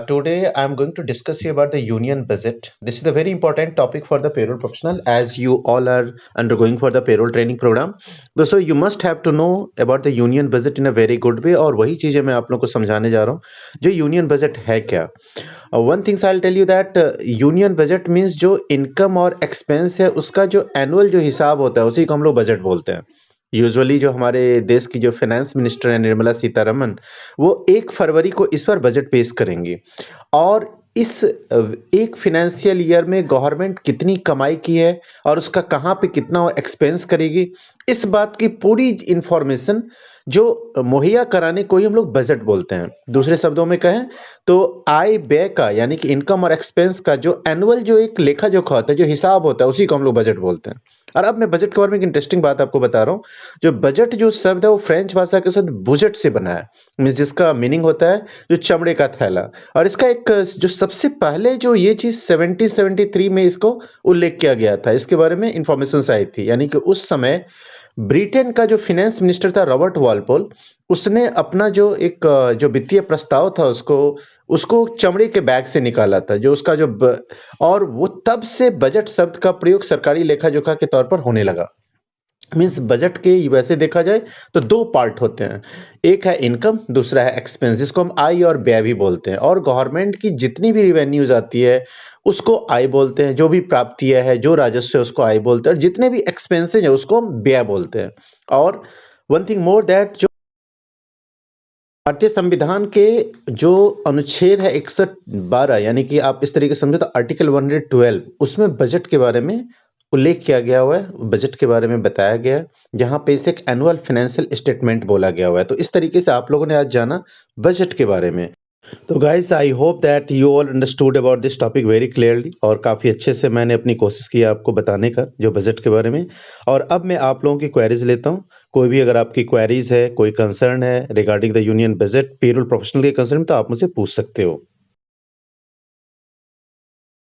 Today I'm going to discuss you about the union budget. This is a very important topic for the payroll professional as you all are undergoing for the payroll training program. दोस्तों you must have to know about the union budget in a very good way और वही चीजें मैं आप लोगों को समझाने जा रहा हूँ जो union budget है क्या. One thing I'll tell you that union budget means जो income और expense है उसका जो annual जो हिसाब होता है उसी को हम लोग बजट बोलते हैं. यूजुअली जो हमारे देश की जो फाइनेंस मिनिस्टर है निर्मला सीतारमन वो 1 फरवरी को इस पर बजट पेश करेंगी और इस एक फाइनेंशियल ईयर में गवर्नमेंट कितनी कमाई की है और उसका कहाँ पे कितना एक्सपेंस करेगी इस बात की पूरी इंफॉर्मेशन जो मुहैया कराने को ही हम लोग बजट बोलते हैं. दूसरे शब्दों में कहें तो आय व्यय का यानी कि इनकम और एक्सपेंस का जो एनुअल जो एक लेखा जोखा होता है जो हिसाब होता है उसी को हम लोग बजट बोलते हैं. और अब मैं बजट के बारे में एक इंटरेस्टिंग बात आपको बता रहा हूँ. जो बजट जो शब्द है वो फ्रेंच भाषा के शब्द बुजेट से बना है मीन्स जिसका मीनिंग होता है जो चमड़े का थैला. और इसका एक जो सबसे पहले जो ये चीज 1773 में इसको उल्लेख किया गया था इसके बारे में इंफॉर्मेशन आई थी. यानी कि उस समय ब्रिटेन का जो फाइनेंस मिनिस्टर था रॉबर्ट वालपोल उसने अपना जो एक जो वित्तीय प्रस्ताव था उसको उसको चमड़े के बैग से निकाला था जो उसका और वो तब से बजट शब्द का प्रयोग सरकारी लेखा जोखा के तौर पर होने लगा. मीन्स बजट के वैसे देखा जाए तो 2 पार्ट होते हैं. एक है इनकम दूसरा है एक्सपेंस जिसको हम आय और व्यय भी बोलते हैं. और गवर्नमेंट की जितनी भी रिवेन्यूज आती है उसको आय बोलते हैं. जो भी प्राप्तियां है जो राजस्व है उसको आय बोलते हैं और जितने भी एक्सपेंसेज है उसको हम व्यय बोलते हैं. और वन थिंग मोर दैट जो भारतीय संविधान के जो अनुच्छेद है 61(12) यानी कि आप इस तरीके से समझो तो आर्टिकल 112 उसमें बजट के बारे में उल्लेख किया गया हुआ है. बजट के बारे में बताया गया है जहां पे इसे एक एनुअल फाइनेंशियल स्टेटमेंट बोला गया हुआ है. तो इस तरीके से आप लोगों ने आज जाना बजट के बारे में. तो guys I hope that you all understood about this topic very clearly और काफ़ी अच्छे से मैंने अपनी कोशिश की आपको बताने का जो बजट के बारे में. और अब मैं आप लोगों की क्वेरीज लेता हूं. कोई भी अगर आपकी क्वेरीज है कोई कंसर्न है regarding the union budget payroll professional के कंसर्न तो आप मुझे पूछ सकते हो.